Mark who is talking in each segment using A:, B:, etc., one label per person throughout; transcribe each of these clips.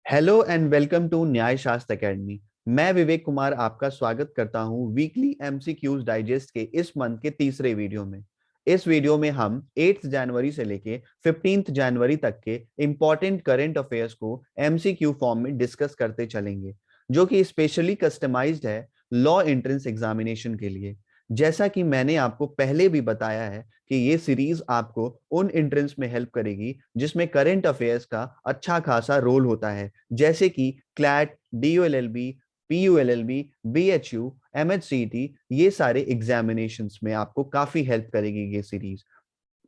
A: Hello and welcome to न्याय शास्त्र academy. मैं विवेक कुमार आपका स्वागत करता हूं वीकली एमसीक्यूज डाइजेस्ट के इस मंथ के तीसरे वीडियो में। इस वीडियो में हम 8 जनवरी से लेके 15 जनवरी तक के इंपॉर्टेंट करंट अफेयर्स को एमसीक्यू फॉर्म में डिस्कस करते चलेंगे, जो कि स्पेशली कस्टमाइज्ड है लॉ एंट्रेंस एग्जामिनेशन के लिए। जैसा कि मैंने आपको पहले भी बताया है कि ये सीरीज आपको उन एंट्रेंस में हेल्प करेगी जिसमें करंट अफेयर्स का अच्छा खासा रोल होता है, जैसे कि क्लैट, डीयूएलएलबी, पीयूएलएलबी, बीएचयू, एमएचसीईटी, ये सारे एग्जामिनेशंस में आपको काफी हेल्प करेगी ये सीरीज।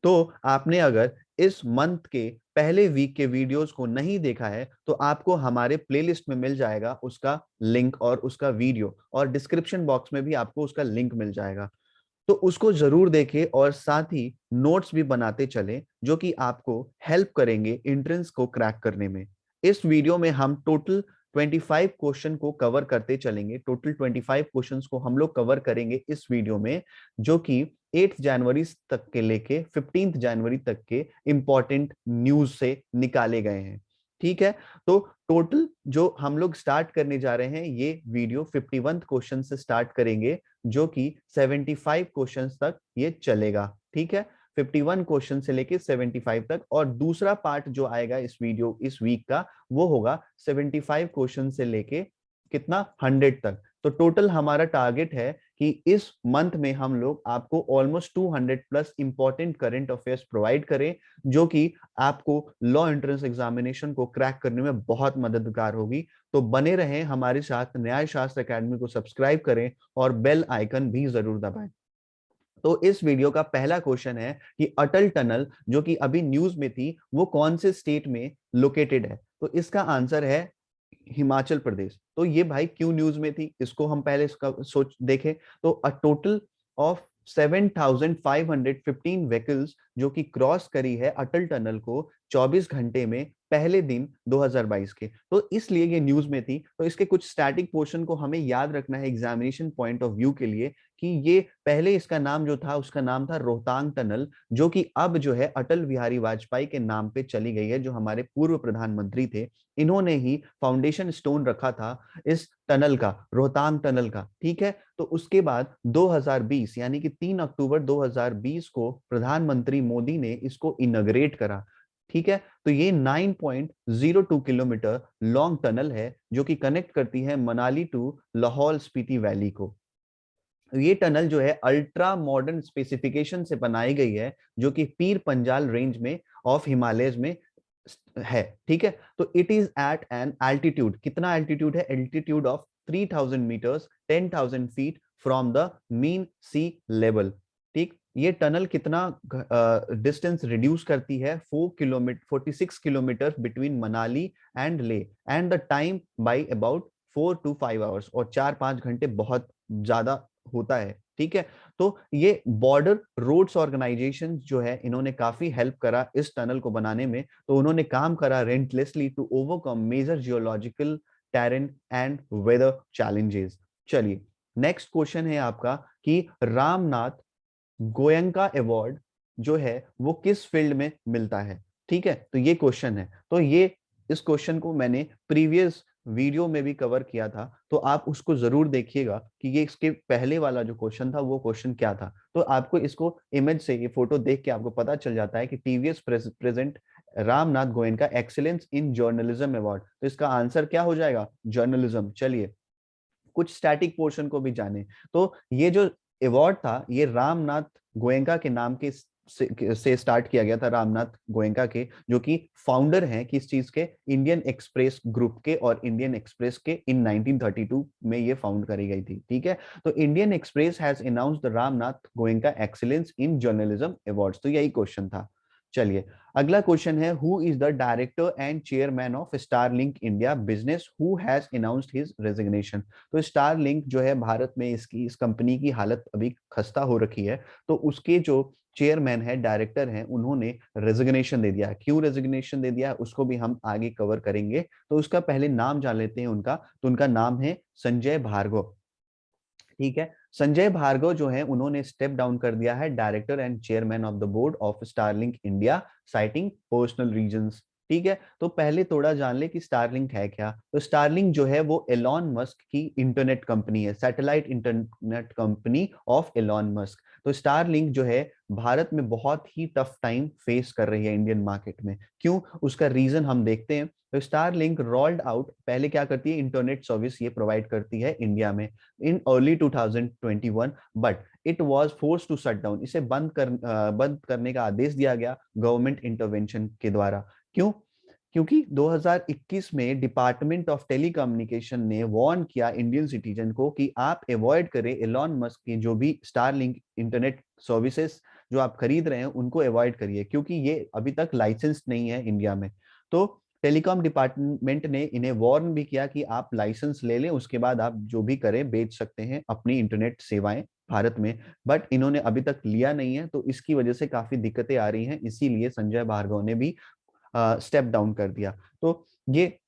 A: तो आपने अगर इस मंथ के पहले वीक के वीडियोस को नहीं देखा है तो आपको हमारे प्लेलिस्ट में मिल जाएगा उसका लिंक और उसका वीडियो, और डिस्क्रिप्शन बॉक्स में भी आपको उसका लिंक मिल जाएगा। तो उसको जरूर देखें और साथ ही नोट्स भी बनाते चलें, जो कि आपको हेल्प करेंगे एंट्रेंस को क्रैक करने में। इस वीडियो में हम टोटल 25 क्वेश्चन को कवर करते चलेंगे। टोटल 25 क्वेश्चंस को हम लोग कवर करेंगे इस वीडियो में, जो कि 8 जनवरी तक के लेके 15 जनवरी तक के इंपॉर्टेंट न्यूज से निकाले गए हैं। ठीक है, तो टोटल जो हम लोग स्टार्ट करने जा रहे हैं, ये वीडियो 51 क्वेश्चन से स्टार्ट करेंगे, जो कि 75 क्वेश्चंस तक ये चलेगा। ठीक है, 51 क्वेश्चन से लेके 75 तक, और दूसरा पार्ट जो आएगा इस वीक का, वो होगा 75 क्वेश्चन से लेके कितना 100 तक। तो टोटल हमारा टारगेट है कि इस मंथ में हम लोग आपको almost 200 plus important current affairs provide करें, जो कि आपको लॉ एंट्रेंस एग्जामिनेशन को क्रैक करने में बहुत मददगार होगी। तो बने रहें हमारे साथ, न्याय शास्त्र एकेडमी को सब्सक्राइब करें और बेल आइकन भी जरूर दबाएं। तो इस वीडियो का पहला क्वेश्चन है कि अटल टनल जो कि अभी न्यूज में थी, वो कौन से स्टेट में लोकेटेड है? तो इसका आंसर है हिमाचल प्रदेश। तो ये भाई क्यों न्यूज में थी, इसको हम पहले इसका सोच देखें। तो अ टोटल ऑफ 7,515 व्हीकल्स जो कि क्रॉस करी है अटल टनल को 24 घंटे में, पहले दिन 2022 के। तो इसलिए ये न्यूज में थी। तो इसके कुछ स्टैटिक पोर्शन को हमें याद रखना है एग्जामिनेशन पॉइंट ऑफ व्यू के लिए, कि ये पहले इसका नाम जो था उसका नाम था रोहतांग टनल, जो कि अब जो है अटल बिहारी वाजपेयी के नाम पे चली गई है, जो हमारे पूर्व प्रधानमंत्री थे। इन्होंने ही फाउंडेशन स्टोन रखा था इस टनल का, रोहतांग टनल का। ठीक है, तो उसके बाद 2020 यानी कि 3 अक्टूबर 2020 को प्रधानमंत्री मोदी ने इसको इनॉग्रेट करा। ठीक है, तो ये 9.02 किलोमीटर लॉन्ग टनल है, जो कि कनेक्ट करती है मनाली टू लाहौल स्पीति वैली को। ये टनल जो है अल्ट्रा मॉडर्न स्पेसिफिकेशन से बनाई गई है, जो कि पीर पंजाल रेंज में ऑफ हिमालयस में है। ठीक है, तो it is at an altitude, कितना एल्टीट्यूड है? Altitude of 3000 metres, 10,000 feet from the mean sea level. ठीक, ये टनल कितना डिस्टेंस रिड्यूस करती है? 46 kilometre between Manali and Leh, and the time by about 4 to 5 hours, और 4-5 घंटे बहुत ज्यादा होता है। ठीक है, तो ये बॉर्डर रोड्स ऑर्गेनाइजेशन जो है, इन्होंने काफी हेल्प करा इस टनल को बनाने में। तो उन्होंने काम करा relentlessly to overcome major geological, terrain and weather challenges. चलिए, नेक्स्ट क्वेश्चन है आपका कि रामनाथ गोयनका अवार्ड जो है वो किस फील्ड में मिलता है? ठीक है, तो ये क्वेश्चन है। तो ये इस क्वेश्चन को मैंने प्रीवियस वीडियो में भी कवर किया था, तो आप उसको जरूर देखिएगा कि ये इसके पहले वाला जो क्वेश्चन था वो क्वेश्चन क्या था। तो आपको इसको इमेज से, ये फोटो देख के आपको पता चल जाता है कि TVS present Ramnath Goenka excellence in journalism award. तो इसका आंसर क्या हो जाएगा? जर्नलिज्म। चलिए, कुछ स्टैटिक पोर्शन को भी जाने। तो ये जो अवार्ड था, ये रामनाथ गोयनका के नाम के से स्टार्ट किया गया था, रामनाथ गोयनका के, जो कि फाउंडर हैं किस चीज के? इंडियन एक्सप्रेस ग्रुप के, और इंडियन एक्सप्रेस के इन 1932 में ये फाउंड करी गई थी। ठीक है, तो Indian express has announced the Ramnath Goenka excellence in journalism awards. तो यही क्वेश्चन था। चलिए, अगला क्वेश्चन है, who is the director and chairman of Starlink India business who has announced his resignation? तो स्टारलिंक जो है, भारत में इस कंपनी की हालत अभी खस्ता हो रखी है। तो उसके जो चेयरमैन है, डायरेक्टर हैं, उन्होंने रेजिग्नेशन दे दिया। क्यों रेजिग्नेशन दे दिया उसको भी हम आगे कवर करेंगे। तो उसका पहले नाम जान लेते हैं उनका। तो उनका नाम है संजय भार्गव। ठीक है, संजय भार्गव जो है, उन्होंने स्टेप डाउन कर दिया है director and chairman of the board of Starlink India, citing personal reasons. ठीक है, तो पहले थोड़ा जान ले कि स्टारलिंक है क्या। तो स्टारलिंक जो है वो एलॉन मस्क की इंटरनेट कंपनी है, satellite internet company of Elon Musk. तो स्टारलिंक जो है भारत में बहुत ही टफ टाइम फेस कर रही है इंडियन मार्केट में। क्यों, उसका रीजन हम देखते हैं। तो स्टारलिंक रोल्ड आउट, पहले क्या करती है, इंटरनेट सर्विस ये प्रोवाइड करती है इंडिया में in early 2021, but it was force to shut down, इसे बंद करने का आदेश दिया गया गवर्नमेंट इंटरवेंशन के द्वारा। क्यों, क्योंकि 2021 में डिपार्टमेंट ऑफ टेलीकम्युनिकेशन ने वार्न किया इंडियन सिटीजन को कि आप अवॉइड करें एलॉन मस्क की जो भी स्टारलिंक इंटरनेट सर्विसेज जो आप खरीद रहे हैं उनको अवॉइड करिए, क्योंकि ये अभी तक लाइसेंस नहीं है इंडिया में। तो टेलीकॉम डिपार्टमेंट ने इन्हें वार्न भी किया कि आप लाइसेंस ले लें, उसके बाद आप जो भी करें बेच सकते हैं अपनी इंटरनेट सेवाएं भारत में। बट इन्होंने अभी तक लिया नहीं है, तो इसकी वजह से काफी दिक्कतें आ रही हैं, इसीलिए संजय भार्गव ने भी स्टेप डाउन कर दिया। तो ये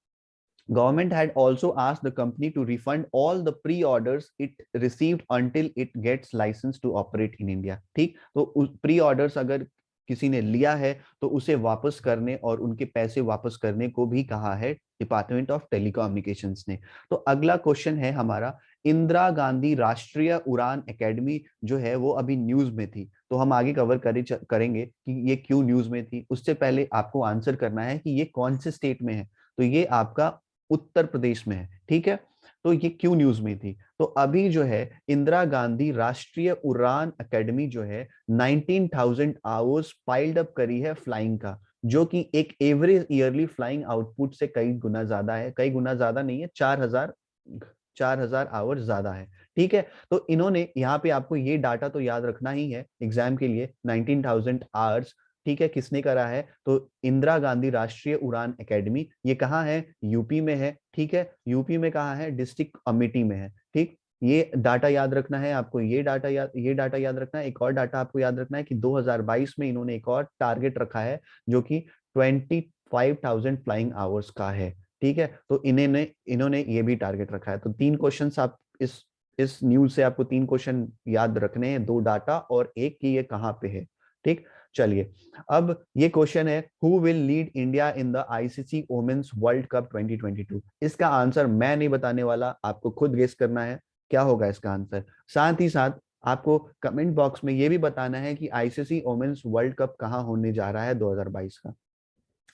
A: government had also asked the company to refund all the pre-orders it received until it gets license to operate in India। ठीक, तो प्री ऑर्डर्स अगर किसी ने लिया है तो उसे वापस करने और उनके पैसे वापस करने को भी कहा है डिपार्टमेंट ऑफ टेलीकम्युनिकेशंस ने। तो अगला क्वेश्चन है हमारा, इंदिरा गांधी राष्ट्रीय उड़ान एकेडमी जो है वो अभी न्यूज में थी, तो हम आगे कवर करेंगे कि ये क्यों न्यूज में थी। उससे पहले आपको आंसर करना है कि ये कौन से स्टेट में है। तो ये आपका उत्तर प्रदेश में है, ठीक है। तो ये क्यों न्यूज में थी, तो अभी जो है इंदिरा गांधी राष्ट्रीय उड़ान एकेडमी जो है 19,000 आवर्स पाइल्ड अप करी है फ्लाइंग का, जो कि एक एवरेज ईयरली फ्लाइंग आउटपुट से कई गुना ज्यादा है, कई गुना ज्यादा नहीं है, 4,000 आवर्स ज्यादा है। ठीक है, तो इन्होंने यहाँ पे आपको ये डाटा तो याद रखना ही है एग्जाम के लिए, 19,000 आवर्स। ठीक है, किसने करा है, तो इंदिरा गांधी राष्ट्रीय उड़ान एकेडमी। ये कहाँ है, यूपी में है। ठीक है, यूपी में कहाँ है, डिस्ट्रिक्ट अमेठी में है। ठीक, ये डाटा याद रखना है आपको, ये डाटा याद रखना है। एक और डाटा आपको याद रखना है कि 2022 में इन्होंने एक और टारगेट रखा है जो कि 25,000 फ्लाइंग आवर्स का है। ठीक है, तो इन्होंने ये भी टारगेट रखा है। तो 3 क्वेश्चंस आप इस न्यूज से आपको 3 क्वेश्चन याद रखने हैं, 2 डाटा और एक कि ये कहाँ पे है। ठीक, चलिए अब ये क्वेश्चन है, who will lead India in the ICC women's world cup 2022। इसका आंसर मैं नहीं बताने वाला, आपको खुद गेस करना है क्या होगा इसका आंसर। साथ ही साथ आपको कमेंट बॉक्स में ये भी बताना है कि आईसीसी वुमेन्स वर्ल्ड कप कहाँ होने जा रहा है 2022 का।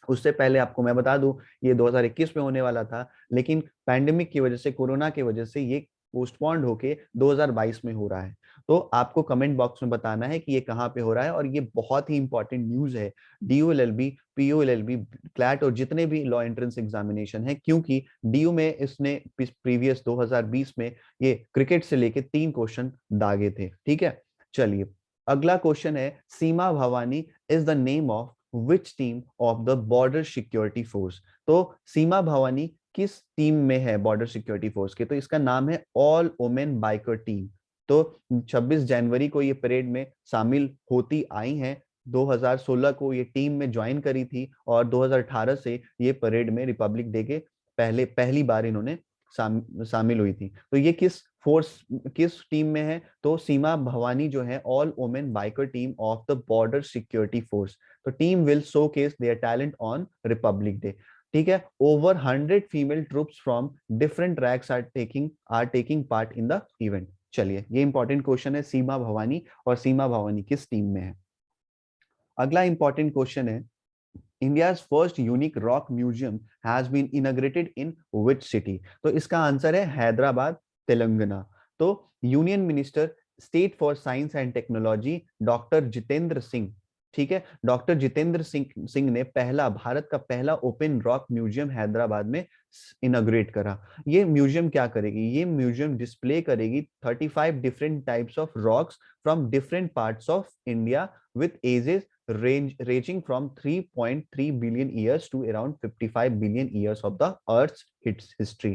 A: उससे पहले आपको मैं बता दूं, ये 2021 में होने वाला था, लेकिन पैंडेमिक की वजह से, कोरोना की वजह से ये पोस्टपोन्ड होके 2022 में हो रहा है। तो आपको कमेंट बॉक्स में बताना है कि ये कहाँ पे हो रहा है, और ये बहुत ही इंपॉर्टेंट न्यूज है डीयूएलएलबी, पीओएलएलबी, क्लैट और जितने भी लॉ एंट्रेंस एग्जामिनेशन है, क्योंकि डीयू में इसने प्रीवियस 2020 में ये क्रिकेट से लेके 3 क्वेश्चन दागे थे। ठीक है, चलिए अगला क्वेश्चन है, Seema Bhavani is the name of which team of the Border Security Force. तो सीमा भवानी किस टीम में है बॉर्डर सिक्योरिटी फोर्स के, तो इसका नाम है ऑल वुमेन बाइकर टीम। तो 26 जनवरी को ये परेड में शामिल होती आई हैं, 2016 को ये टीम में ज्वाइन करी थी, और 2018 से ये परेड में रिपब्लिक डे के पहली बार इन्होंने शामिल हुई थी। तो ये किस टीम में है, तो सीमा भवानी जो है all women biker team of the Border Security Force. तो team will showcase their talent on Republic Day. ठीक है, over 100 female troops from different ranks are taking part in the event. चलिए, ये इंपॉर्टेंट क्वेश्चन है, सीमा भवानी, और सीमा भवानी किस team में है। अगला इंपॉर्टेंट क्वेश्चन है, India's first unique rock museum has been inaugurated in which city। तो इसका आंसर है हैदराबाद, तेलंगाना। तो union minister state for science and technology doctor Jitendra Singh, ठीक है, डॉक्टर जितेंद्र सिंह ने भारत का पहला ओपन रॉक म्यूजियम हैदराबाद में इनॉग्रेट करा। ये म्यूजियम क्या करेगी, ये म्यूजियम डिस्प्ले करेगी 35 different types of rocks from different parts of India with ages ranging from 3.3 billion years to around 55 billion years of the Earth's history।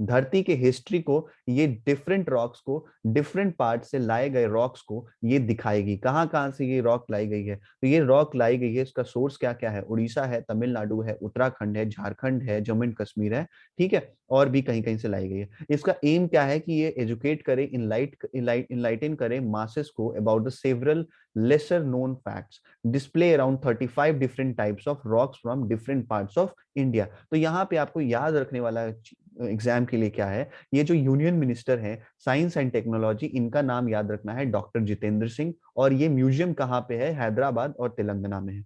A: धरती के हिस्ट्री को ये डिफरेंट रॉक्स को, डिफरेंट पार्ट से लाए गए रॉक्स को ये दिखाएगी। कहाँ कहाँ से ये रॉक लाई गई है, तो ये रॉक लाई गई है, इसका सोर्स क्या क्या है, उड़ीसा है, तमिलनाडु है, उत्तराखंड है, झारखंड है, जम्मू एंड कश्मीर है, ठीक है, और भी कहीं कहीं से लाई गई है। इसका एम क्या है कि ये एजुकेट करे, इनलाइटन करे मासेस को about the several lesser known facts, display around 35 different types of rocks from different parts of India। तो यहाँ पे आपको याद रखने वाला एग्जाम के लिए क्या है, ये जो यूनियन मिनिस्टर है साइंस एंड टेक्नोलॉजी, इनका नाम याद रखना है डॉक्टर जितेंद्र सिंह, और ये म्यूजियम कहाँ पे है, हैदराबाद और तेलंगाना में है।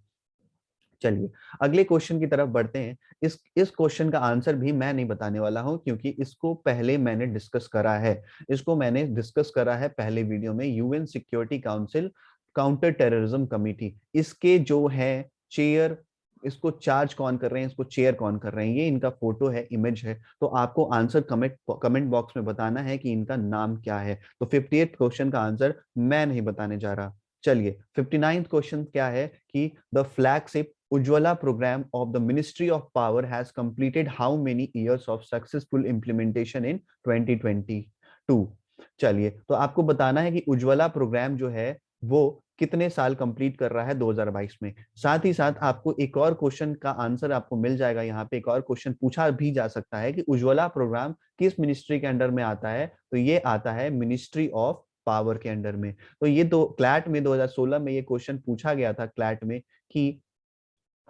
A: चलिए अगले क्वेश्चन की तरफ बढ़ते हैं। इस क्वेश्चन का आंसर भी मैं नहीं बताने वाला हूं, क्योंकि इसको पहले मैंने डिस्कस करा है, इसको मैंने डिस्कस करा है पहले वीडियो में। UN security council counter terrorism committee, इसके जो है चेयर, इसको चार्ज कौन कर रहे हैं, इसको चेयर कौन कर रहे हैं, ये इनका फोटो है, इमेज है। तो आपको आंसर कमेंट बॉक्स में बताना है कि इनका नाम क्या है। तो 58 क्वेश्चन का आंसर मैं नहीं बताने जा रहा। चलिए 59th क्वेश्चन क्या है कि the flagship Ujjwala program of the Ministry of Power has completed how many years of successful implementation in 2022? चलिए तो आपको बताना है कि उज्ज्वला प्रोग्राम जो है वो कितने साल कंप्लीट कर रहा है 2022 में। साथ ही साथ आपको एक और क्वेश्चन का आंसर आपको मिल जाएगा, यहाँ पे एक और क्वेश्चन पूछा भी जा सकता है कि उज्ज्वला प्रोग्राम किस मिनिस्ट्री के अंडर में आता है, तो ये आता है मिनिस्ट्री ऑफ पावर के अंडर में। तो ये दो क्लैट में 2016 में ये क्वेश्चन पूछा गया था क्लैट में कि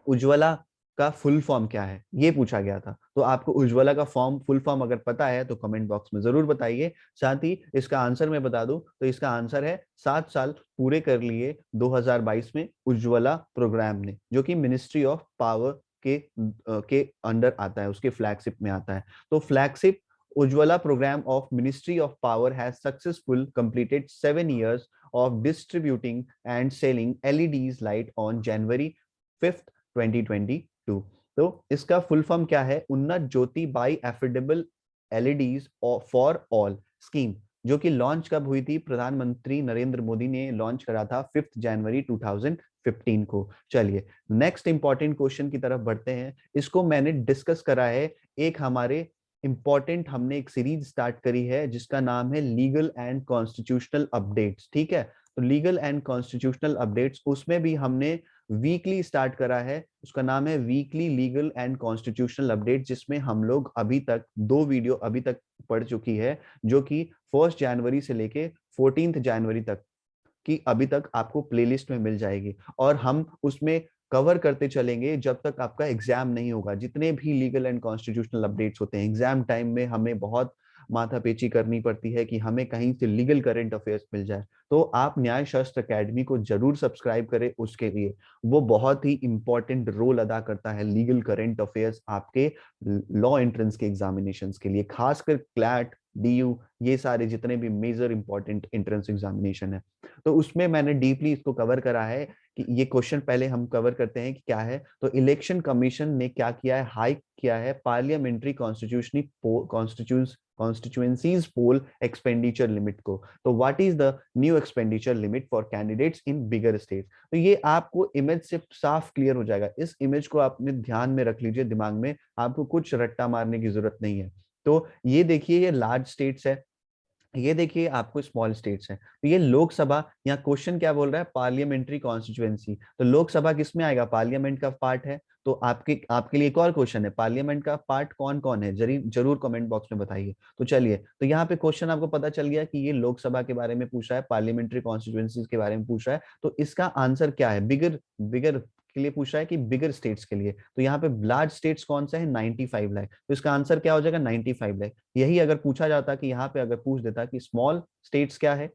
A: उज्ज्वला का फुल फॉर्म क्या है, ये पूछा गया था। तो आपको उज्ज्वला का फुल फॉर्म अगर पता है तो कमेंट बॉक्स में जरूर बताइए। साथ ही इसका आंसर मैं बता दूं तो इसका आंसर है 7 साल पूरे कर लिए 2022 में उज्ज्वला प्रोग्राम ने, जो कि मिनिस्ट्री ऑफ पावर के अंडर आता है, उसके फ्लैगशिप में आता है। तो flagship Ujjwala programme of ministry of power has successful completed 7 years of distributing and selling LEDs light on January 5th 2022। तो इसका फुल फॉर्म क्या है, Unnat Jyoti by affordable LEDs for all scheme, जो कि लॉन्च कब हुई थी, प्रधानमंत्री नरेंद्र मोदी ने लॉन्च करा था 5 जनवरी 2015 को। चलिए नेक्स्ट इंपॉर्टेंट क्वेश्चन की तरफ बढ़ते हैं। इसको मैंने डिस्कस करा है, एक हमारे इंपॉर्टेंट, हमने एक सीरीज स्टार्ट करी है जिसका नाम है लीगल एंड कॉन्स्टिट्यूशनल अपडेट्स, ठीक है। तो लीगल एंड कॉन्स्टिट्यूशनल अपडेट्स, उसमें भी हमने वीकली स्टार्ट करा है, उसका नाम है weekly legal and constitutional update, जिसमें हम लोग अभी तक 2 वीडियो अभी तक पढ़ चुकी है, जो कि 1 जनवरी से लेके 14 जनवरी तक की अभी तक आपको प्लेलिस्ट में मिल जाएगी। और हम उसमें कवर करते चलेंगे जब तक आपका एग्जाम नहीं होगा। जितने भी लीगल एंड कॉन्स्टिट्यूशनल अपडेट्स होते हैं, एग्जाम टाइम में हमें बहुत माथापेची करनी पड़ती है कि हमें कहीं से लीगल करंट अफेयर्स मिल जाए, तो आप न्याय शास्त्र अकेडमी को जरूर सब्सक्राइब करें उसके लिए। वो बहुत ही इंपॉर्टेंट रोल अदा करता है लीगल करंट अफेयर्स आपके लॉ एंट्रेंस के एग्जामिनेशन के लिए, खासकर क्लैट, डीयू, ये सारे जितने भी मेजर इंपॉर्टेंट एंट्रेंस एग्जामिनेशन है। तो उसमें मैंने डीपली इसको कवर करा है कि ये क्वेश्चन पहले हम कवर करते हैं कि क्या है। तो इलेक्शन कमीशन ने क्या किया है, हाइक किया है पार्लियामेंट्री कॉन्स्टिट्यूएंसीज पोल एक्सपेंडिचर लिमिट को। तो what is the new expenditure limit for candidates in bigger state. तो ये आपको इमेज से साफ क्लियर हो जाएगा, इस इमेज को आपने ध्यान में रख लीजिए दिमाग में, आपको कुछ रट्टा मारने की जरूरत नहीं है। तो ये देखिए, ये लार्ज स्टेट्स है, ये देखिए आपको स्मॉल स्टेट्स है। तो ये लोकसभा, यहाँ क्वेश्चन क्या बोल रहा है, पार्लियामेंट्री कॉन्स्टिट्यूएंसी, तो लोकसभा किस में आएगा, पार्लियामेंट का पार्ट है। तो आपके आपके लिए एक और क्वेश्चन है, पार्लियामेंट का पार्ट कौन कौन है, जरूर कमेंट बॉक्स में बताइए। तो चलिए, तो यहाँ पे क्वेश्चन आपको पता चल गया कि ये लोकसभा के बारे में पूछा है, पार्लियामेंट्री कॉन्स्टिट्यूएंसीज के बारे में पूछा है। तो इसका आंसर क्या है, बिगर बिगर के लिए पूछा है कि बिगर स्टेट्स के लिए। तो यहाँ पे लार्ज स्टेट्स कौन सा है, 95 लाख। तो इसका आंसर क्या हो जाएगा, 95 लाख। यही अगर पूछा जाता कि यहाँ पे अगर पूछ देता कि स्मॉल स्टेट्स क्या है,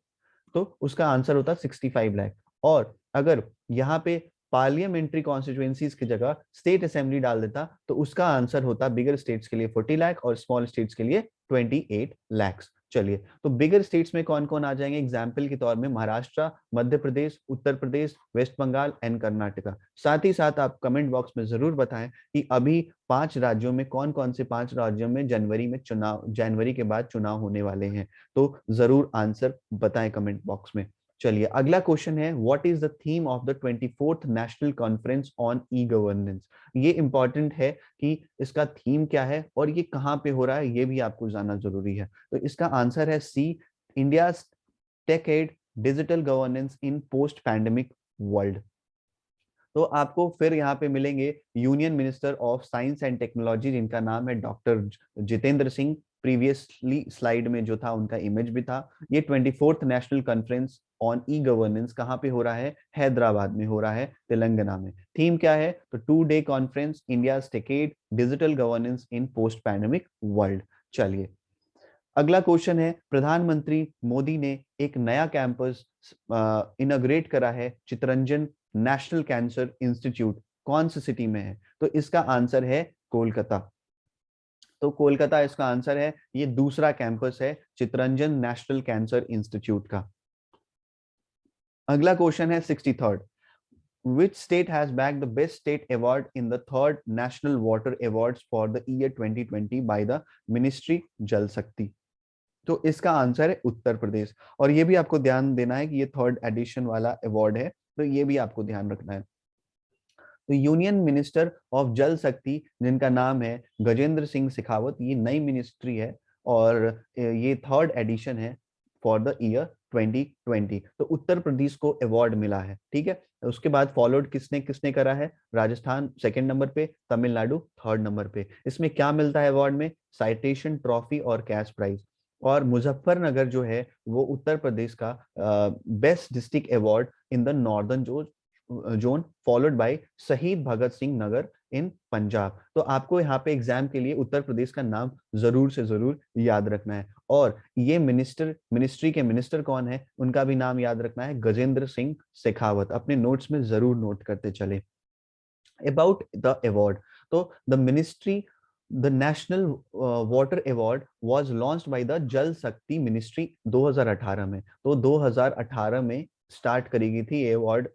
A: तो उसका आंसर होता 65 लाख। और अगर यहाँ पे पार्लियामेंट्री कॉन्स्टिट्यूएंसीज की जगह स्टेट असेंबली डाल देता तो उसका आंसर होता बिगर स्टेट्स के लिए 40 लाख और स्मॉल स्टेट्स के लिए 28 लाख। चलिए, तो बिगर स्टेट्स में कौन कौन आ जाएंगे, एग्जाम्पल के तौर में महाराष्ट्र, मध्य प्रदेश, उत्तर प्रदेश, वेस्ट बंगाल एंड कर्नाटका। साथ ही साथ आप कमेंट बॉक्स में जरूर बताएं कि अभी 5 राज्यों में कौन कौन से 5 राज्यों में जनवरी के बाद चुनाव होने वाले हैं। तो जरूर आंसर बताएं कमेंट बॉक्स में। चलिए अगला क्वेश्चन है, what is the theme of the 24th national conference on e governance. ये इंपॉर्टेंट है कि इसका थीम क्या है और ये कहाँ पे हो रहा है, ये भी आपको जानना जरूरी है। तो इसका आंसर है C, India techade digital governance in post pandemic world. तो आपको फिर यहाँ पे मिलेंगे union minister of science and technology, जिनका नाम है doctor Jitendra Singh. Previously slide में जो था उनका इमेज भी था। ये 24th national conference on e governance कहाँ पे हो रहा है? हैदराबाद में हो रहा है, तेलंगाना में। थीम क्या है? तो 2 day conference, India टेकेड digital governance in post pandemic world. चलिए अगला क्वेश्चन है, प्रधानमंत्री मोदी ने एक नया कैंपस इनॉग्रेट करा है, चितरंजन नेशनल कैंसर इंस्टीट्यूट, कौन सी सिटी में है? तो इसका आंसर है कोलकाता। तो कोलकाता इसका आंसर है। ये दूसरा कैंपस है चितरंजन नेशनल कैंसर इंस्टीट्यूट का। अगला क्वेश्चन है 63rd, which state has bagged the best state award in the 3rd national water awards for the year 2020 by the ministry जल शक्ति? तो इसका आंसर है उत्तर प्रदेश। और ये भी आपको ध्यान देना है कि ये 3rd एडिशन वाला अवार्ड है, तो ये भी आपको ध्यान रखना है। तो यूनियन मिनिस्टर ऑफ जल शक्ति, जिनका नाम है गजेंद्र सिंह शेखावत, ये नई मिनिस्ट्री है और ये 3rd एडिशन है फॉर द ईयर 2020। तो उत्तर प्रदेश को अवार्ड मिला है, ठीक है। उसके बाद फॉलोड किसने किसने करा है? राजस्थान 2nd नंबर पे, तमिलनाडु 3rd नंबर पे। इसमें क्या मिलता है अवार्ड में? साइटेशन, ट्रॉफी और कैश प्राइज। और मुजफ्फरनगर जो है वो उत्तर प्रदेश का best district award in the northern zone, followed by शहीद भगत सिंह नगर इन पंजाब। तो आपको यहाँ पे एग्जाम के लिए उत्तर प्रदेश का नाम जरूर से जरूर याद रखना है। और ये मिनिस्ट्री के मिनिस्टर कौन है, उनका भी नाम याद रखना है, गजेंद्र सिंह शेखावत। अपने नोट्स में जरूर नोट करते चले। अबाउट द अवार्ड, तो the ministry, the national water award was launched by the जल शक्ति मिनिस्ट्री 2018 में। तो 2018 में स्टार्ट करी गई थी ये अवार्ड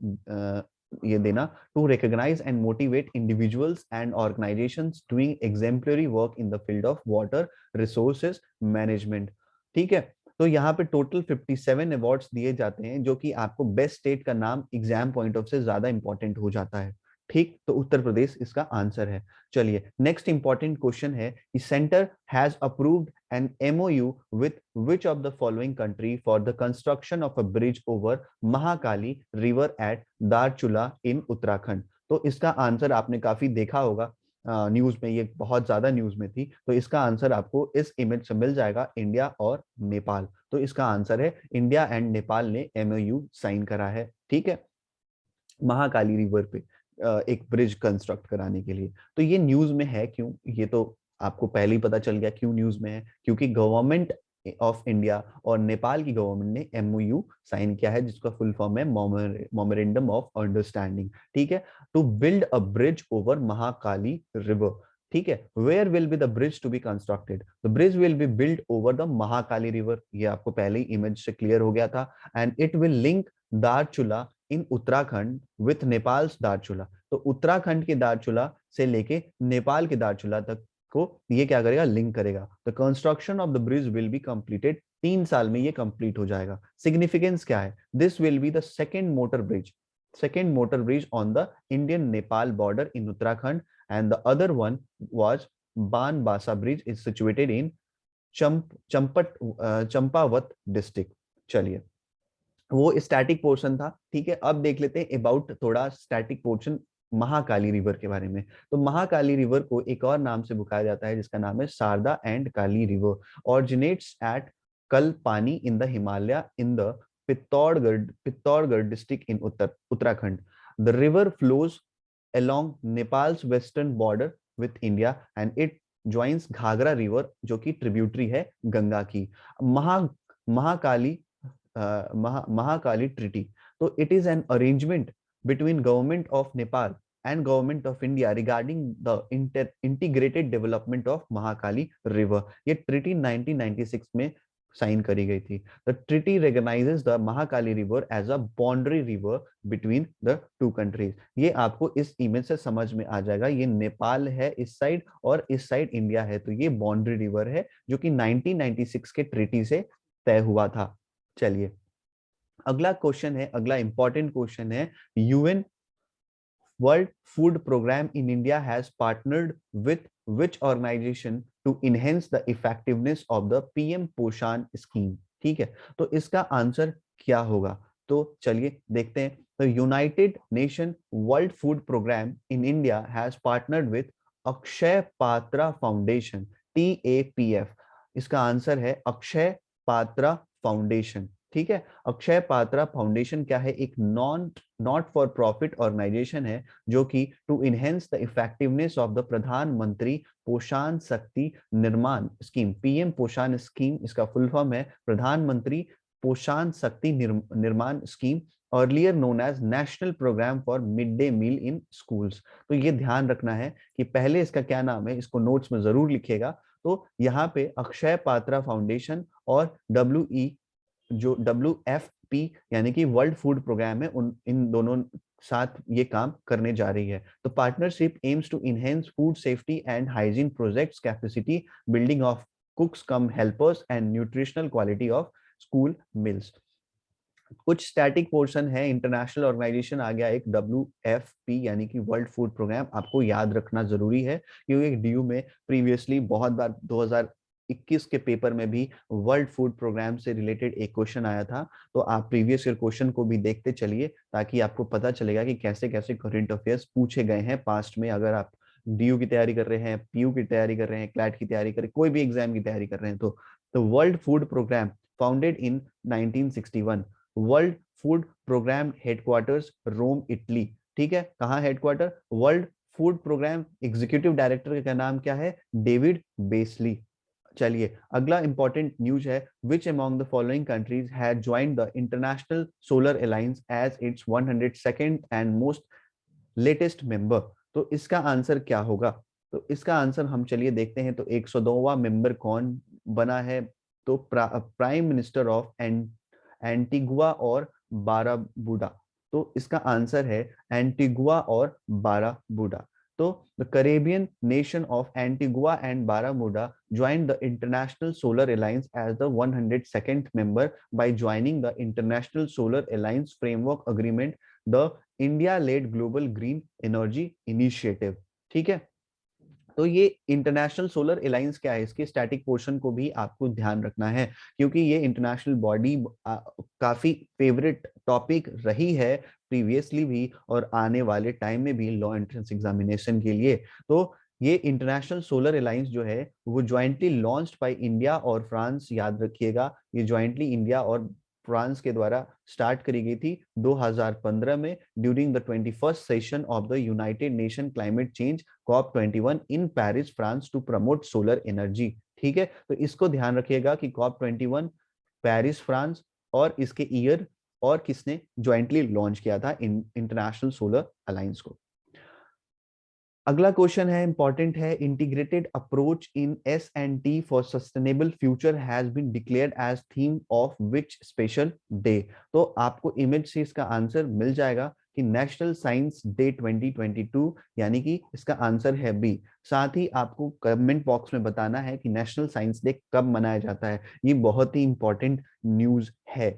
A: ये देना, to recognise and motivate individuals and organisations doing exemplary work in the field of water resources management. ठीक है, तो यहाँ पे टोटल 57 अवार्ड्स दिए जाते हैं, जो कि आपको बेस्ट स्टेट का नाम एग्जाम पॉइंट ऑफ से ज्यादा इंपॉर्टेंट हो जाता है। ठीक, तो उत्तर प्रदेश इसका आंसर है। चलिए नेक्स्ट इंपॉर्टेंट क्वेश्चन है कि centre has approved an MoU with which of the following country for the construction of a bridge over Mahakali river at Dharchula in Uttarakhand. तो इसका आंसर आपने काफी देखा होगा न्यूज में, ये बहुत ज्यादा न्यूज में थी। तो इसका आंसर आपको इस इमेज से मिल जाएगा, इंडिया और नेपाल। तो इसका आंसर है इंडिया एंड नेपाल ने एमओयू साइन करा है, ठीक है, महाकाली रिवर पे एक ब्रिज कंस्ट्रक्ट कराने के लिए। तो ये न्यूज में है क्यों? ये तो आपको पहले ही पता चल गया क्यों न्यूज में है, क्योंकि गवर्नमेंट ऑफ इंडिया और नेपाल की गवर्नमेंट ने एमओयू साइन किया है, जिसका फुल फॉर्म है मोमेरेंडम ऑफ अंडरस्टैंडिंग, ठीक है, to build a bridge over Mahakali river. ठीक है, where will be the bridge to be constructed? The bridge will be build over the Mahakali river, ये आपको पहले ही इमेज से क्लियर हो गया था। And it will link Darchula in Uttarakhand with Nepal Darchula. तो उत्तराखंड के दारचूला से लेके नेपाल के दारचूला तक को ये क्या करेगा? लिंक करेगा। The construction of the bridge will be completed, 3 साल में ये कंप्लीट हो जाएगा। सिग्निफिकेंस क्या है? This will be the second motor bridge on the Indian Nepal border in Uttarakhand, and the other one was Banbasa bridge is situated in Champawat district. चलिए वो static portion था, ठीक है। अब देख लेते हैं अबाउट थोड़ा स्टैटिक पोर्शन महाकाली रिवर के बारे में। तो महाकाली रिवर को एक और नाम से पुकारा जाता है, जिसका नाम है Sharda and Kali river, originates at Kalapani in the Himalaya in the Pithoragarh district in Uttarakhand. The river flows along Nepal's western border with India and it joins Ghaghara river, जो कि ट्रिब्यूटरी है गंगा की। महाकाली महाकाली ट्रीटी, तो it is an arrangement between government of Nepal and government of India regarding the integrated development of Mahakali river. ये treaty 1996 में sign करी गई थी। The treaty recognises the Mahakali river as a boundary river between the two countries. ये आपको इस image से समझ में आ जाएगा, ये नेपाल है इस साइड और इस साइड इंडिया है, तो ये बाउंड्री रिवर है जो कि 1996 के ट्रीटी से तय हुआ था। चलिए अगला क्वेश्चन है, अगला इंपॉर्टेंट क्वेश्चन है, UN world food programme in India has partnered with which organisation to enhance the effectiveness of the PM Poshan scheme. ठीक है, तो इसका आंसर क्या होगा? तो चलिए देखते हैं। The United Nation World Food Program in India has partnered with Akshay Patra foundation, TAPF। इसका आंसर है अक्षय पात्रा फाउंडेशन। ठीक है, अक्षय पात्रा फाउंडेशन क्या है? एक नॉट फॉर प्रॉफिट ऑर्गेनाइजेशन है जो कि to enhance the effectiveness of the Pradhan Mantri Poshan Shakti Nirman scheme, PM Poshan scheme, इसका फुल फॉर्म है Pradhan Mantri Poshan Shakti Nirman scheme, earlier known as national programme for mid day meal in schools. तो ये ध्यान रखना है कि पहले इसका क्या नाम है, इसको नोट्स में जरूर लिखिएगा। तो यहाँ पे अक्षय पात्रा फाउंडेशन और जो WFP यानी कि वर्ल्ड फूड प्रोग्राम है, उन इन दोनों साथ ये काम करने जा रही है। तो partnership aims to enhance food safety and hygiene projects, capacity building of cooks cum helpers and nutritional quality of school meals. कुछ स्टैटिक पोर्शन है, इंटरनेशनल ऑर्गेनाइजेशन आ गया एक WFP यानी कि वर्ल्ड फूड प्रोग्राम, आपको याद रखना जरूरी है क्योंकि DU में प्रीवियसली बहुत बार 2021 के पेपर में भी वर्ल्ड फूड प्रोग्राम से रिलेटेड एक क्वेश्चन आया था। तो आप प्रीवियस ईयर क्वेश्चन को भी देखते चलिए ताकि आपको पता चलेगा कि कैसे कैसे करंट अफेयर्स पूछे गए हैं पास्ट में। अगर आप DU की तैयारी कर रहे हैं, PU की तैयारी कर रहे हैं, क्लैट की तैयारी कर रहे हैं, कोई भी एग्जाम की तैयारी कर रहे हैं, तो world food programme founded in 1961, world food programme headquarters Rome Italy. ठीक है, कहाँ headquarter? World food programme executive director का नाम क्या है? David Beasley. चलिए अगला इंपॉर्टेंट न्यूज है, which among the following countries have joined the international solar alliance as its 102nd and most latest member. तो इसका आंसर क्या होगा? तो इसका आंसर हम चलिए देखते हैं। तो 102वां मेंबर कौन बना है? तो प्राइम मिनिस्टर ऑफ एंटीगुआ और बाराबूडा। तो इसका आंसर है एंटीगुआ और बाराबूडा। तो the Caribbean nation of Antigua and Barbuda joined the International Solar Alliance as the 102nd member by joining the International Solar Alliance Framework Agreement, the India-led Global Green Energy Initiative। ठीक है, तो ये international solar alliance क्या है, इसके static portion को भी आपको ध्यान रखना है क्योंकि ये इंटरनेशनल बॉडी काफी फेवरेट टॉपिक रही है प्रीवियसली भी और आने वाले टाइम में भी लॉ एंट्रेंस एग्जामिनेशन के लिए। तो ये इंटरनेशनल सोलर अलायंस जो है वो ज्वाइंटली लॉन्च्ड बाय इंडिया और फ्रांस, याद रखिएगा ये ज्वाइंटली इंडिया और फ्रांस के द्वारा स्टार्ट करी गई थी 2015 में during the 21st session of the United Nation climate change COP21 in Paris France to promote solar energy. ठीक है, तो इसको ध्यान रखिएगा कि COP21 पेरिस फ्रांस और इसके ईयर और किसने ज्वाइंटली लॉन्च किया था इंटरनेशनल सोलर अलायंस को। अगला क्वेश्चन है, इंपॉर्टेंट है, integrated approach in S&T for sustainable future has been declared as theme of which special day. तो आपको इमेज से इसका आंसर मिल जाएगा कि नेशनल साइंस डे 2022, यानी कि इसका आंसर है बी। साथ ही आपको कमेंट बॉक्स में बताना है कि नेशनल साइंस डे कब मनाया जाता है, ये बहुत ही इंपॉर्टेंट न्यूज है।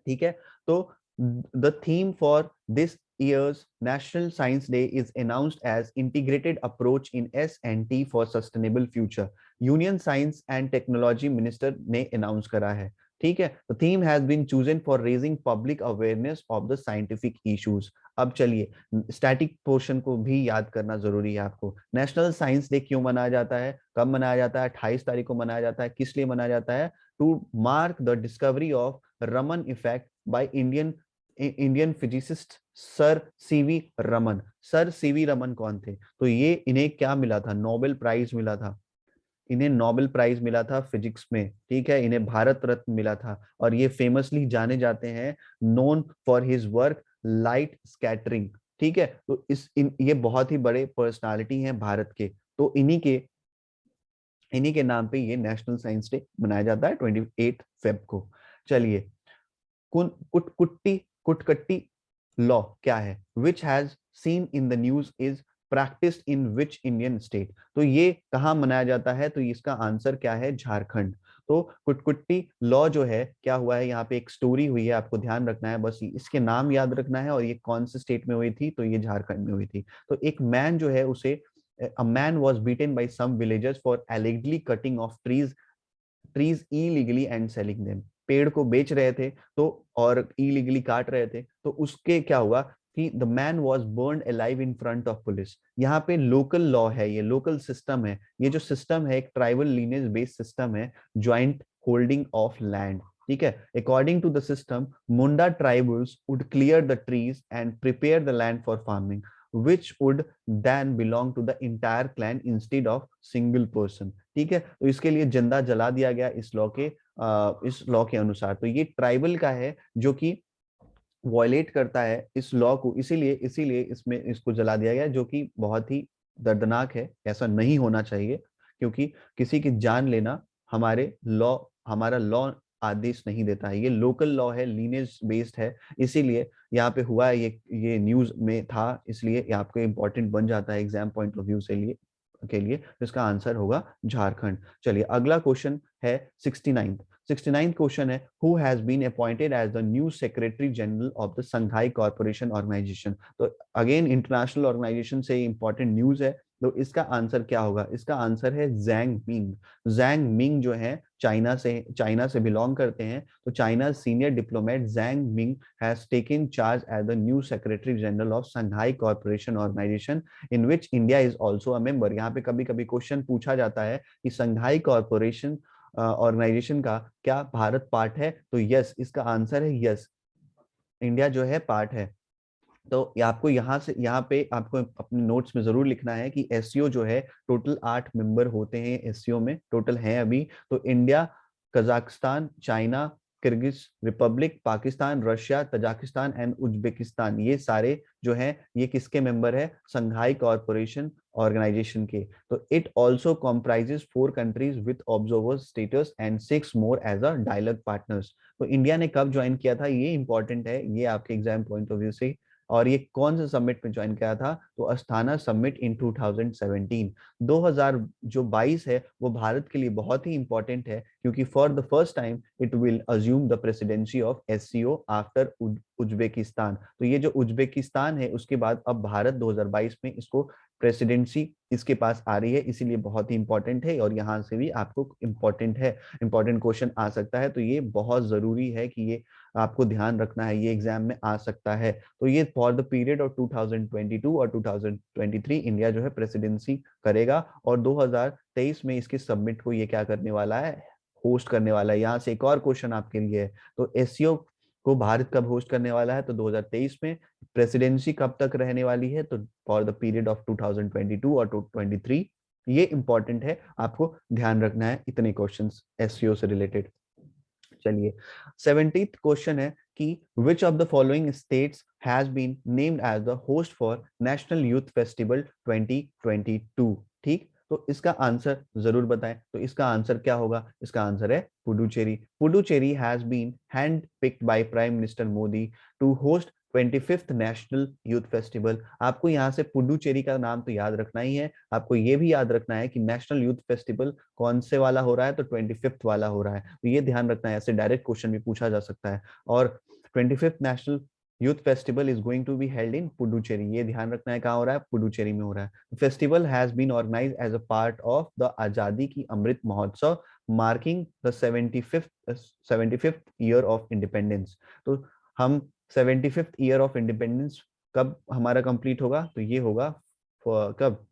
A: ठीक है, तो the theme for this year's National Science Day is announced as Integrated Approach in S&T for Sustainable Future। Union science and technology minister ने अनाउंस करा है। ठीक है, the theme has been chosen for raising public awareness of the scientific issues. अब चलिए static portion को भी याद करना जरूरी है आपको। नेशनल साइंस डे क्यों मनाया जाता है, कब मनाया जाता है? 28 तारीख को मनाया जाता है। किस लिए मनाया जाता है? To mark the discovery of Raman effect by Indian physicist sir CV Raman. Sir CV Raman कौन थे? तो ये इन्हें क्या मिला था? नोबेल प्राइज मिला था। इन्हें नोबेल प्राइज मिला था फिजिक्स में। ठीक है, इन्हें भारत रत्न मिला था और ये फेमसली जाने जाते हैं known for his work light scattering. ठीक है, तो ये बहुत ही बड़े पर्सनालिटी हैं भारत के। तो इन्हीं के नाम पे ये नेशनल साइंस डे मनाया जाता है 28 फेब को। चलिए कुटकट्टी लॉ क्या है? Which has seen in the news is practised in which Indian state. तो ये कहाँ मनाया जाता है? तो इसका आंसर क्या है? झारखंड। तो कुटकुट्टी लॉ जो है क्या हुआ है, यहाँ पे एक स्टोरी हुई है, आपको ध्यान रखना है, बस इसके नाम याद रखना है और ये कौन से स्टेट में हुई थी? तो ये झारखंड में हुई थी। तो एक मैन जो है उसे a man was beaten by some villagers for allegedly cutting off trees illegally and selling them। पेड़ को बेच रहे थे तो और इलीगली काट रहे थे, तो उसके क्या हुआ कि the man was burn alive in front of police. यहाँ पे लोकल लॉ है, ये लोकल सिस्टम है, ये जो सिस्टम है एक ट्राइबल लीनेज बेस्ड सिस्टम है, ज्वाइंट होल्डिंग ऑफ लैंड। ठीक है, according to the system Munda tribals would clear the trees and prepare the land for farming which would then belong to the entire clan instead of single person। ठीक है, तो इसके लिए जिंदा जला दिया गया इस लॉ के अनुसार। तो ये ट्राइबल का है जो कि वॉयलेट करता है इस लॉ को, इसीलिए इसीलिए इसमें इसको जला दिया गया, जो कि बहुत ही दर्दनाक है, ऐसा नहीं होना चाहिए, क्योंकि किसी की जान लेना हमारा लॉ आदेश नहीं देता है, ये लोकल लॉ है, लीनेज बेस्ड है, इसीलिए यहाँ पे हुआ है, ये न्यूज में था, इसलिए ये आपको इंपॉर्टेंट बन जाता है एग्जाम पॉइंट ऑफ व्यू से लिए के लिए। तो इसका आंसर होगा झारखंड। चलिए अगला क्वेश्चन है 69th क्वेश्चन है, who has been appointed as the new secretary general of the Shanghai corporation organisation. तो अगेन इंटरनेशनल ऑर्गेनाइजेशन से इंपॉर्टेंट न्यूज है, तो इसका आंसर क्या होगा? इसका आंसर है जैंग मिंग। जैंग मिंग जो है चाइना से बिलोंग करते हैं, तो China senior diplomat Zhang Ming has taken charge as the new secretary general of Shanghai corporation organisation in which India is also a member. यहाँ पे कभी कभी क्वेश्चन पूछा जाता है कि संघाई कॉर्पोरेशन ऑर्गेनाइजेशन का क्या भारत पार्ट है? तो यस, इसका आंसर है यस, इंडिया जो है पार्ट है। तो आपको यहाँ पे आपको अपने नोट्स में जरूर लिखना है कि एससीओ जो है टोटल 8 मेंबर होते हैं एससीओ में, टोटल हैं अभी। तो India, Kazakhstan, China, Kyrgyz Republic, Pakistan, Russia, Tajikistan and Uzbekistan, ये सारे जो हैं ये किसके मेंबर है? संघाई कॉर्पोरेशन ऑर्गेनाइजेशन के। तो it also comprises 4 countries with observer status and 6 more as a dialogue partners. तो इंडिया ने कब ज्वाइन किया था, ये इंपॉर्टेंट है, ये आपके एग्जाम पॉइंट ऑफ व्यू से। और ये कौन से समिट में ज्वाइन किया था? तो अस्थाना समिट इन 2017। 2022 है वो भारत के लिए बहुत ही इंपॉर्टेंट है, क्योंकि for the first time it will assume the presidency of SCO after Uzbekistan. तो ये जो उज्बेकिस्तान है उसके बाद अब भारत 2022 में इसको प्रेसिडेंसी इसके पास आ रही है, इसीलिए बहुत ही इंपॉर्टेंट है। और यहाँ से भी आपको इंपॉर्टेंट क्वेश्चन आ सकता है, तो ये बहुत जरूरी है कि ये आपको ध्यान रखना है, ये एग्जाम में आ सकता है। तो ये फॉर द पीरियड ऑफ 2022 और 2023 इंडिया जो है प्रेसिडेंसी करेगा, और 2023 में इसके सबमिट को ये क्या करने वाला है? होस्ट करने वाला है। यहाँ से एक और क्वेश्चन आपके लिए है, तो एससीओ को भारत कब होस्ट करने वाला है? तो 2023 में। प्रेसिडेंसी कब तक रहने वाली है? तो फॉर द पीरियड ऑफ 2022 और 2023। ये इंपॉर्टेंट है, आपको ध्यान रखना है इतने क्वेश्चंस एससीओ से रिलेटेड। चलिए 70th क्वेश्चन है कि which of the following states has been named as the host for national youth festival 2022। ठीक, तो इसका आंसर जरूर बताएं। तो इसका आंसर क्या होगा? इसका आंसर है Puducherry. Puducherry has been hand picked by prime minister Modi to host 25th national youth festival. आपको यहाँ से पुडुचेरी का नाम तो याद रखना ही है, आपको ये भी याद रखना है कि नेशनल यूथ फेस्टिवल कौन से वाला हो रहा है? तो 25th वाला हो रहा है, तो ये ध्यान रखना है, ऐसे डायरेक्ट क्वेश्चन भी पूछा जा सकता है। और 25th national youth festival is going to be held in Puducherry, ये ध्यान रखना है कहाँ हो रहा है? पुडुचेरी में हो रहा है। Festival has been organised as a part of the Azadi की Amrit Mahotsav marking the 75th year of independence. तो हम 75th ईयर ऑफ इंडिपेंडेंस कब हमारा कंप्लीट होगा? तो ये होगा कब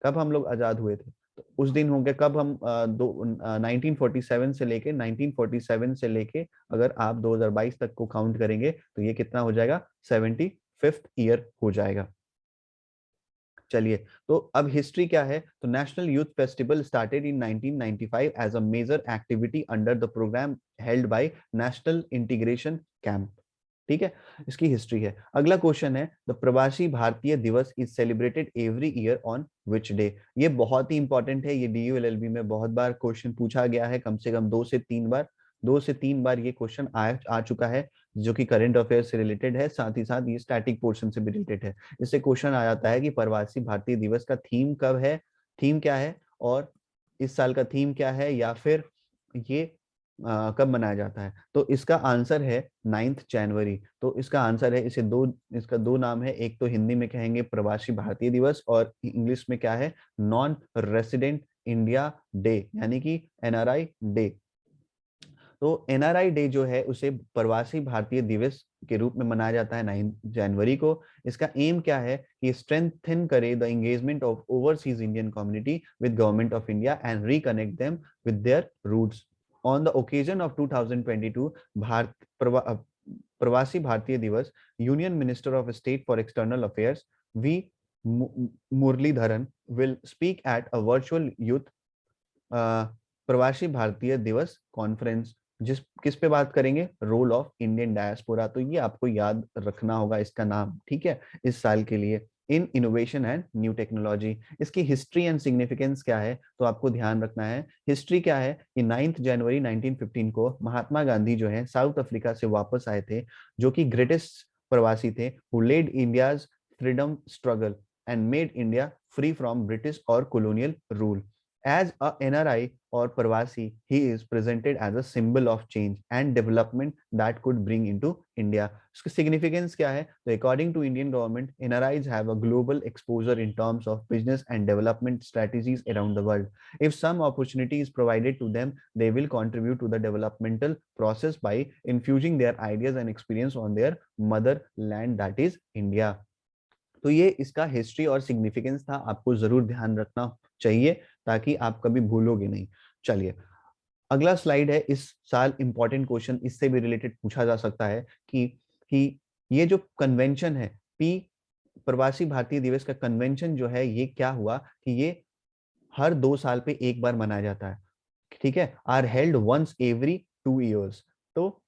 A: कब हम लोग आजाद हुए थे? तो उस दिन होंगे कब हम 1947 से लेके 1947 से लेके अगर आप 2022 तक को काउंट करेंगे तो ये कितना हो जाएगा? 75th ईयर हो जाएगा। चलिए, तो अब हिस्ट्री क्या है? तो national youth festival started in 1995 as a major activity under the programme held by national integration camp. ठीक है, इसकी हिस्ट्री है। अगला क्वेश्चन है, द प्रवासी भारतीय दिवस is celebrated every year on which day. ये बहुत ही इंपॉर्टेंट है, ये डीयू एलएलबी में बहुत बार क्वेश्चन पूछा गया है, कम से कम 2 से 3 बार ये क्वेश्चन आ चुका है, जो कि करंट अफेयर से रिलेटेड है, साथ ही साथ ये स्टैटिक पोर्शन से भी रिलेटेड है। इससे क्वेश्चन आ जाता है कि प्रवासी भारतीय दिवस का थीम कब है, थीम क्या है, और इस साल का थीम क्या है, या फिर ये कब मनाया जाता है? तो इसका आंसर है 9th जनवरी। तो इसका आंसर है, इसका दो नाम है, एक तो हिंदी में कहेंगे प्रवासी भारतीय दिवस, और इंग्लिश में क्या है? नॉन रेसिडेंट इंडिया डे, यानी कि एनआरआई डे। तो एनआरआई डे जो है उसे प्रवासी भारतीय दिवस के रूप में मनाया जाता है 9 जनवरी को। इसका एम क्या है कि स्ट्रेंथन करे the engagement of overseas Indian community with government of India and reconnect them with their roots. On the occasion of 2022 Bharat Pravasi Bharatiya Divas, union minister of state for external affairs V Muraleedharan will speak at a virtual youth Pravasi Bharatiya दिवस conference. जिस किस पे बात करेंगे, role of Indian diaspora. तो ये आपको याद रखना होगा इसका नाम, ठीक है, इस साल के लिए, in innovation and new technology. इसकी हिस्ट्री एंड सिग्निफिकेंस क्या है तो आपको ध्यान रखना है। हिस्ट्री क्या है कि 9 जनवरी 1915 को महात्मा गांधी जो है साउथ अफ्रीका से वापस आए थे, जो कि ग्रेटेस्ट प्रवासी थे, who led India's freedom struggle and made India free from British और colonial rule. As a NRI or Pravasi, he is presented as a symbol of change and development that could bring into India. इसका significance क्या है? तो according to Indian government, NRIs have a global exposure in terms of business and development strategies around the world. If some opportunity is provided to them, they will contribute to the developmental process by infusing their ideas and experience on their motherland, that is India. तो ये इसका history और significance था, आपको जरूर ध्यान रखना चाहिए ताकि आप कभी भूलोगे नहीं। चलिए अगला स्लाइड है। इस साल इंपॉर्टेंट क्वेश्चन इससे भी रिलेटेड पूछा जा सकता है कि ये जो कन्वेंशन है, पी प्रवासी भारतीय दिवस का कन्वेंशन जो है, ये क्या हुआ कि ये हर 2 साल पे एक बार मनाया जाता है, ठीक है, are held once every 2 years। तो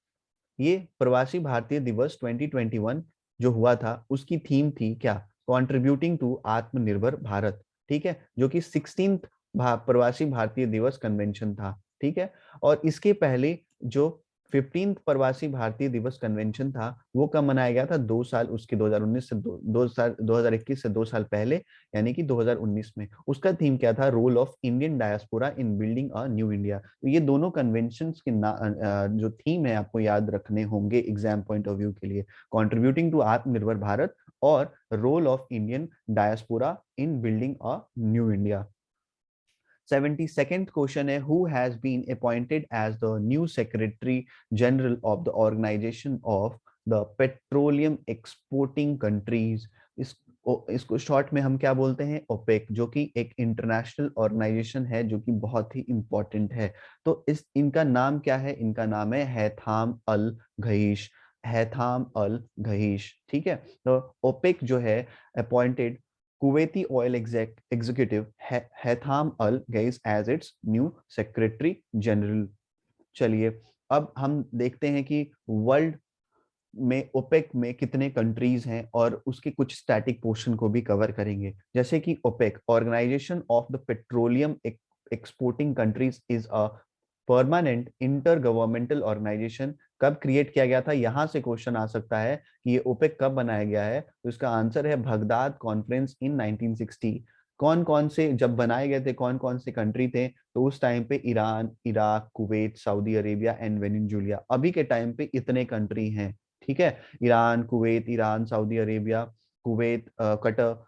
A: ये प्रवासी भारतीय दिवस 2021 जो हुआ था उसकी थीम थी क्या, कंट्रीब्यूटिंग टू आत्मनिर्भर भारत, ठीक है, जो कि 16th प्रवासी भारतीय दिवस कन्वेंशन था, ठीक है। और इसके पहले जो 15th प्रवासी भारतीय दिवस कन्वेंशन था वो कब मनाया गया था, 2 साल उसके 2019 से 2021 से 2 साल पहले, यानी कि 2019 में। उसका थीम क्या था, role of Indian diaspora in building a new India. तो ये दोनों कन्वेंशन के जो थीम है आपको याद रखने होंगे एग्जाम पॉइंट ऑफ व्यू के लिए, कॉन्ट्रीब्यूटिंग टू आत्मनिर्भर भारत और role of Indian diaspora in building a new India. 72nd question है, who has been appointed as the new secretary general of the organization of the petroleum exporting countries। इसको short में हम क्या बोलते हैं, OPEC, जो कि एक इंटरनेशनल ऑर्गेनाइजेशन है जो कि बहुत ही इंपॉर्टेंट है। तो इनका नाम क्या है, इनका नाम है हैथाम अल घईश, हैथाम अल घईश, ठीक है। तो ओपेक जो है appointed Kuwaiti oil executive Haitham Al Ghais as its new secretary general. चलिए अब हम देखते हैं कि वर्ल्ड में ओपेक में कितने कंट्रीज हैं और उसके कुछ स्टैटिक पोर्शन को भी कवर करेंगे। जैसे कि OPEC, organisation of the petroleum exporting countries, is a permanent intergovernmental organisation. कब क्रिएट किया गया था, यहां से क्वेश्चन आ सकता है कि ये ओपेक कब बनाया गया है। तो इसका आंसर है बगदाद कॉन्फ्रेंस इन 1960। कौन कौन से जब बनाए गए थे, कौन कौन से कंट्री थे, तो उस टाइम पे Iran, Iraq, Kuwait, Saudi Arabia and Venezuela. अभी के टाइम पे इतने कंट्री हैं, ठीक है, Iran, Kuwait, Iran, Saudi Arabia, Kuwait, Qatar,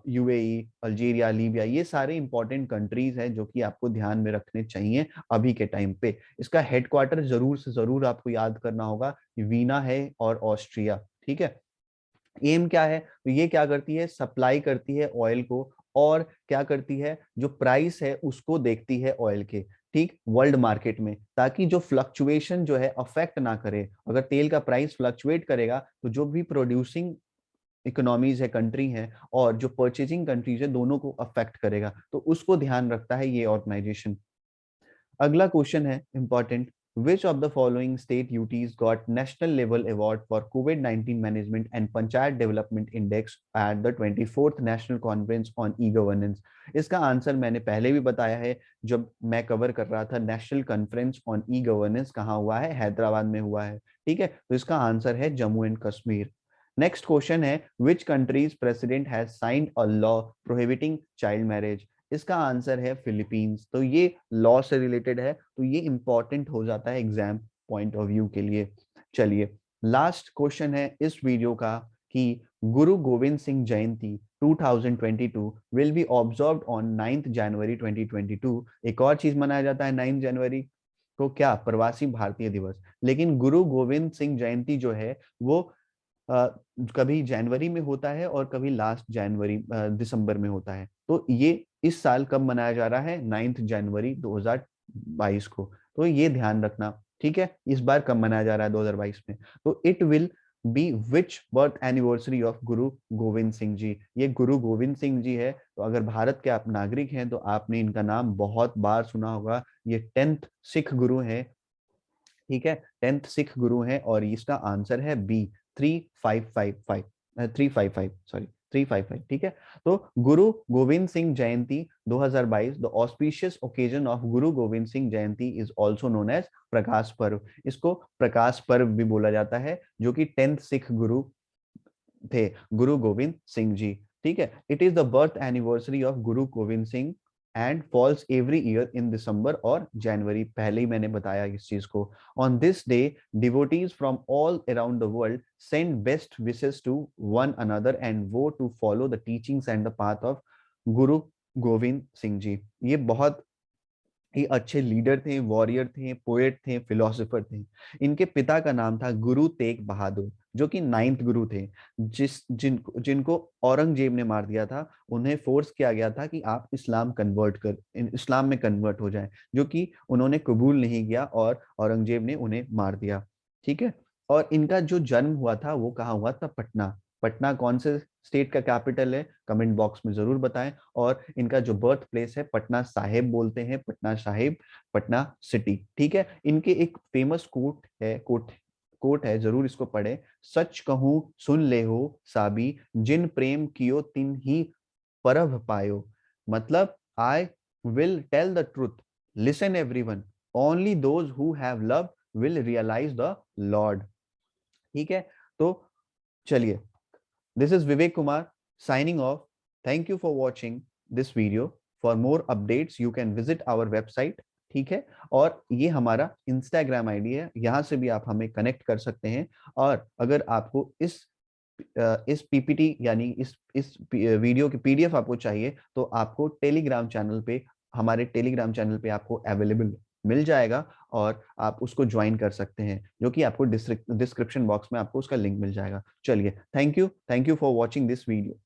A: UAE, Algeria, Libya, ये सारे इंपॉर्टेंट कंट्रीज हैं जो कि आपको ध्यान में रखने चाहिए अभी के टाइम पे। इसका हेडक्वार्टर जरूर से जरूर आपको याद करना होगा, वीना है और ऑस्ट्रिया, ठीक है। एम क्या है, तो ये क्या करती है, सप्लाई करती है ऑयल को, और क्या करती है, जो प्राइस है उसको देखती है ऑयल के, ठीक, वर्ल्ड मार्केट में, ताकि जो फ्लक्चुएशन जो है अफेक्ट ना करे। अगर तेल का प्राइस फ्लक्चुएट करेगा तो जो भी प्रोड्यूसिंग इकोनॉमीज है, कंट्री है, और जो परचेजिंग कंट्रीज है, दोनों को अफेक्ट करेगा। तो उसको ध्यान रखता है ये ऑर्गेनाइजेशन। अगला क्वेश्चन है important, which of the following state UTs got national level award for COVID-19 management and Panchayat Development Index at the 24th National Conference on E-Governance। इसका आंसर मैंने पहले भी बताया है जब मैं कवर कर रहा था, national conference on e governance कहाँ हुआ है, हैदराबाद में हुआ है, ठीक है। तो इसका आंसर है Jammu and Kashmir. Next question है, which country's president has signed a law prohibiting child marriage. इसका आंसर है फिलीपींस। तो ये लॉ से रिलेटेड है, तो ये इंपॉर्टेंट हो जाता है एग्जाम पॉइंट ऑफ व्यू के लिए। चलिए लास्ट क्वेश्चन है इस वीडियो का कि गुरु गोविंद सिंह जयंती 2022 will be observed on 9th जनवरी 2022। एक और चीज मनाया जाता है 9 जनवरी, को क्या प्रवासी भारतीय दिवस। लेकिन गुरु गोविंद सिंह जयंती जो है वो अ, कभी जनवरी में होता है और कभी लास्ट जनवरी दिसंबर में होता है। तो ये इस साल कब मनाया जा रहा है, 9 जनवरी 2022 को। तो ये ध्यान रखना, ठीक है, इस बार कब मनाया जा रहा है 2022 में। तो it will be which birth anniversary of Guru Gobind Singh ji. ये गुरु गोविंद सिंह जी है, तो अगर भारत के आप नागरिक हैं तो आपने इनका नाम बहुत बार सुना होगा। ये 10th सिख गुरु हैं, ठीक है, 10th सिख गुरु हैं, और इसका आंसर है बी, 3555, 355, सॉरी 355, ठीक है। तो गुरु गोविंद सिंह जयंती 2022, the auspicious occasion of Guru Gobind Singh Jayanti is also known as Prakash Parv. इसको प्रकाश पर्व भी बोला जाता है, जो कि 10th सिख गुरु थे, गुरु गोविंद सिंह जी, ठीक है। It is the birth anniversary of Guru Gobind Singh and falls every year in December और जनवरी। पहले ही मैंने बताया इस चीज को। On this day devotees from all around the world send best wishes to one another and vow to follow the teachings and the path of Guru Gobind Singh ji. ये बहुत ये अच्छे लीडर थे, वॉरियर थे, पोएट थे, फिलोसोफर थे। इनके पिता का नाम था गुरु तेग बहादुर, जो कि 9th गुरु थे, जिनको औरंगजेब ने मार दिया था। उन्हें फोर्स किया गया था कि आप इस्लाम में कन्वर्ट हो जाएं, जो कि उन्होंने कबूल नहीं किया और औरंगजेब ने उन्हें मार दिया, ठीक है। और इनका जो जन्म हुआ था वो कहाँ हुआ था, पटना। पटना कौन से स्टेट का कैपिटल है, कमेंट बॉक्स में जरूर बताएं। और इनका जो बर्थ प्लेस है पटना साहिब बोलते हैं, पटना साहिब, पटना सिटी, ठीक है। इनके एक फेमस कोट है, जरूर इसको पढ़े। सच कहूं सुन ले हो साबी, जिन प्रेम कियो तिन ही परभ पायो। मतलब I will tell the truth, listen everyone, only those who have love will realise the lord, ठीक है। तो चलिए, this is Vivek Kumar signing off. Thank you for watching this video. For more updates, you can visit our website. ठीक है, और ये हमारा Instagram ID है, यहाँ से भी आप हमें कनेक्ट कर सकते हैं। और अगर आपको इस पीपीटी यानी इस वीडियो की पीडीएफ आपको चाहिए, तो आपको टेलीग्राम चैनल पे, हमारे टेलीग्राम चैनल पे आपको अवेलेबल मिल जाएगा, और आप उसको ज्वाइन कर सकते हैं, जो कि आपको डिस्क्रिप्शन बॉक्स में आपको उसका लिंक मिल जाएगा। चलिए, thank you for watching this video.